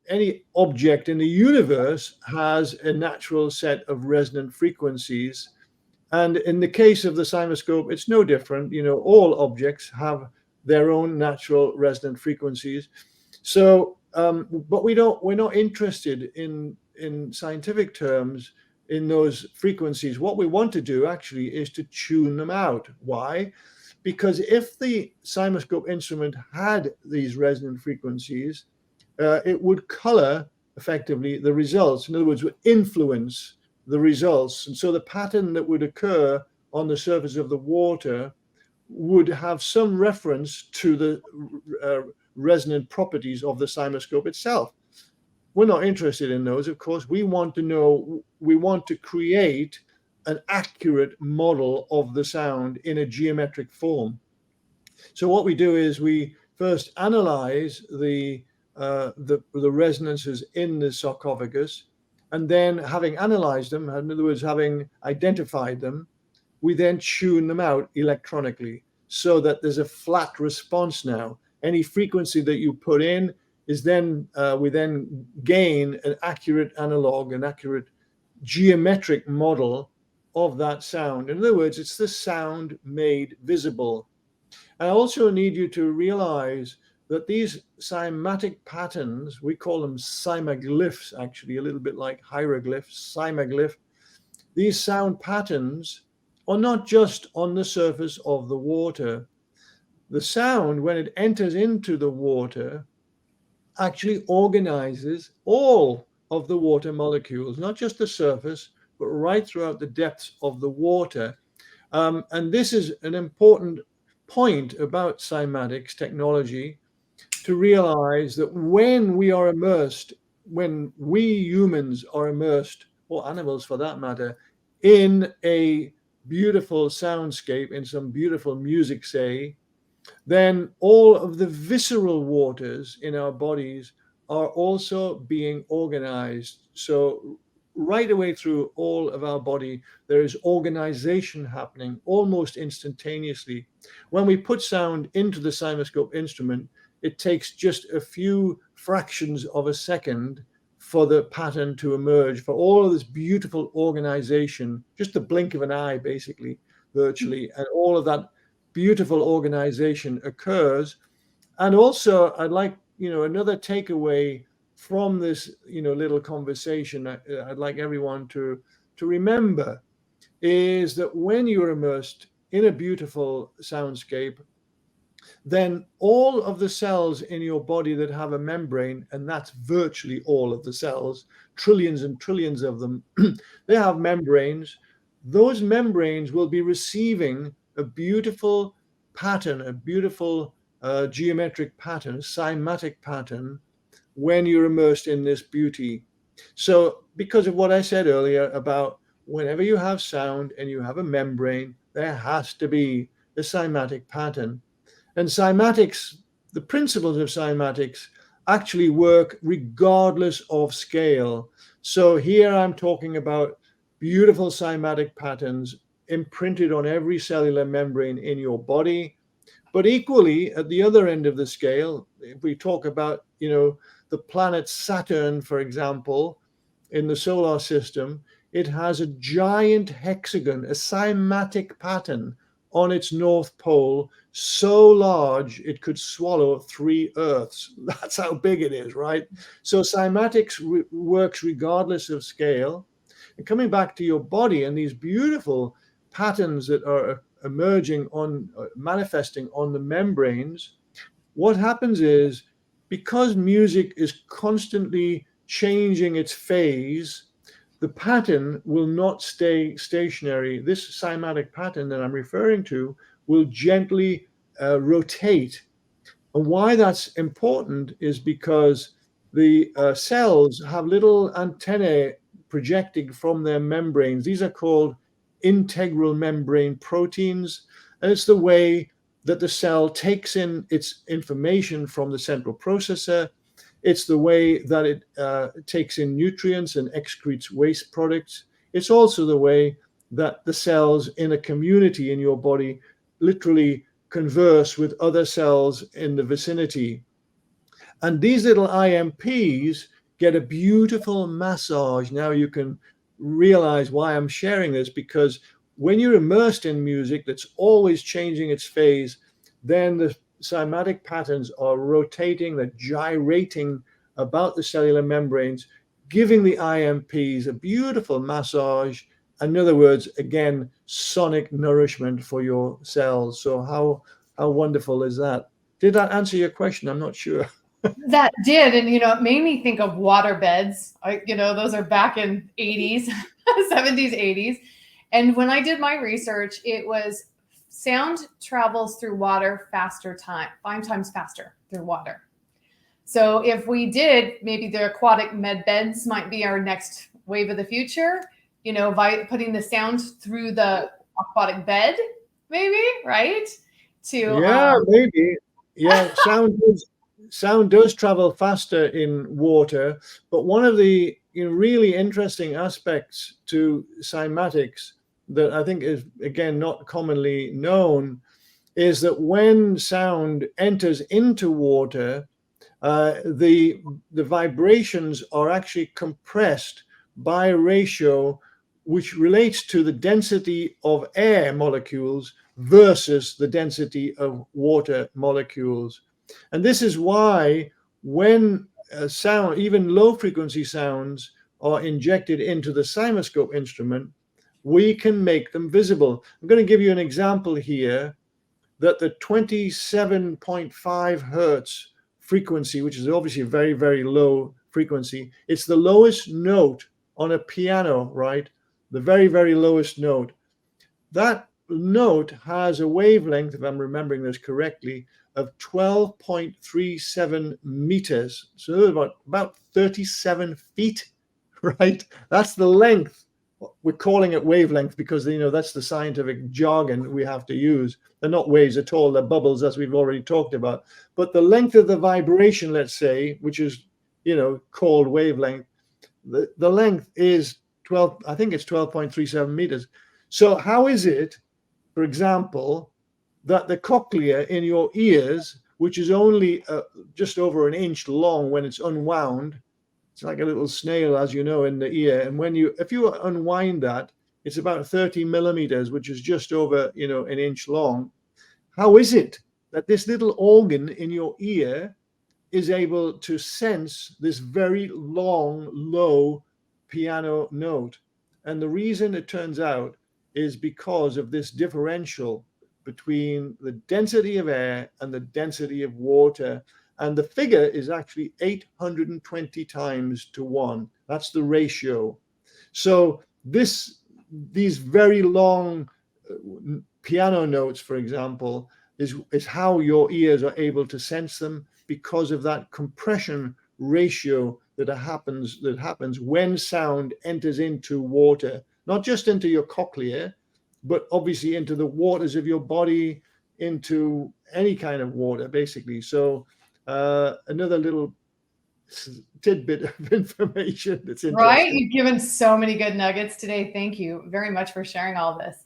any object in the universe has a natural set of resonant frequencies. And in the case of the Cymascope, it's no different. All objects have their own natural resonant frequencies. So, but we're not interested in scientific terms in those frequencies. What we want to do actually is to tune them out. Why? Because if the Cymascope instrument had these resonant frequencies, it would color effectively the results. In other words, would influence the results. And so the pattern that would occur on the surface of the water would have some reference to the resonant properties of the Cymascope itself. We're not interested in those, of course. We want to create an accurate model of the sound in a geometric form. So what we do is we first analyze the resonances in the sarcophagus, and then having analyzed them, in other words, having identified them, we then tune them out electronically so that there's a flat response now. Any frequency that you put in is then, we then gain an accurate analog, an accurate geometric model of that sound. In other words, it's the sound made visible. I also need you to realize that these cymatic patterns, we call them cymaglyphs, actually, a little bit like hieroglyphs, cymaglyph. These sound patterns are not just on the surface of the water. The sound, when it enters into the water, actually organizes all of the water molecules, not just the surface, but right throughout the depths of the water. And this is an important point about cymatics technology, to realize that when we are immersed, when we humans are immersed, or animals for that matter, in a beautiful soundscape, in some beautiful music, say, then all of the visceral waters in our bodies are also being organized. So right away through all of our body, there is organization happening almost instantaneously. When we put sound into the Cymascope instrument, it takes just a few fractions of a second for the pattern to emerge, for all of this beautiful organization, just the blink of an eye, basically, virtually, and all of that beautiful organization occurs. And also, I'd like, another takeaway from this, little conversation, I'd like everyone to remember, is that when you're immersed in a beautiful soundscape, then all of the cells in your body that have a membrane, and that's virtually all of the cells, trillions and trillions of them, they have membranes. Those membranes will be receiving a beautiful pattern, a beautiful geometric pattern, a cymatic pattern, when you're immersed in this beauty. So because of what I said earlier about whenever you have sound and you have a membrane, there has to be a cymatic pattern. And cymatics, the principles of cymatics actually work regardless of scale. So here I'm talking about beautiful cymatic patterns imprinted on every cellular membrane in your body. But equally, at the other end of the scale, if we talk about, the planet Saturn, for example, in the solar system, it has a giant hexagon, a cymatic pattern on its north pole, so large it could swallow 3 Earths. That's how big it is, right? So cymatics works regardless of scale. And coming back to your body and these beautiful patterns that are emerging manifesting on the membranes, what happens is, because music is constantly changing its phase, the pattern will not stay stationary. This cymatic pattern that I'm referring to will gently rotate. And why that's important is because the cells have little antennae projecting from their membranes. These are called integral membrane proteins. And it's the way that the cell takes in its information from the central processor. It's the way that it takes in nutrients and excretes waste products. It's also the way that the cells in a community in your body literally converse with other cells in the vicinity. And these little IMPs get a beautiful massage. Now you can realize why I'm sharing this, because when you're immersed in music that's always changing its phase, then the cymatic patterns are rotating, they're gyrating about the cellular membranes, giving the IMPs a beautiful massage. In other words, again, sonic nourishment for your cells. So how wonderful is that? Did that answer your question? I'm not sure. That did, and it made me think of waterbeds. Those are back in 80s, 70s, 80s. And when I did my research, it was sound travels through water 5 times faster through water. So if we did, maybe the aquatic med beds might be our next wave of the future, by putting the sound through the aquatic bed, maybe, right? Yeah, maybe. Yeah, sound does travel faster in water, but one of the really interesting aspects to cymatics that I think is, again, not commonly known, is that when sound enters into water, the vibrations are actually compressed by a ratio which relates to the density of air molecules versus the density of water molecules. And this is why when sound, even low frequency sounds, are injected into the Cymascope instrument, we can make them visible. I'm going to give you an example here, that the 27.5 hertz frequency, which is obviously a very, very low frequency, it's the lowest note on a piano, right? The very, very lowest note. That note has a wavelength, if I'm remembering this correctly, of 12.37 meters. So about 37 feet, right? That's the length. We're calling it wavelength because that's the scientific jargon we have to use. They're not waves at all, they're bubbles, as we've already talked about. But the length of the vibration, let's say, which is called wavelength, the length is 12, I think it's 12.37 meters. So how is it, for example, that the cochlea in your ears, which is only just over an inch long when it's unwound, it's like a little snail, as you know, in the ear. And if you unwind that, it's about 30 millimeters, which is just over, an inch long. How is it that this little organ in your ear is able to sense this very long, low piano note? And the reason, it turns out, is because of this differential between the density of air and the density of water. And the figure is actually 820 times to 1. That's the ratio. So these very long piano notes, for example, is how your ears are able to sense them, because of that compression ratio that happens when sound enters into water, not just into your cochlea, but obviously into the waters of your body, into any kind of water, basically. So another little tidbit of information that's interesting. Right? You've given so many good nuggets today. Thank you very much for sharing all this.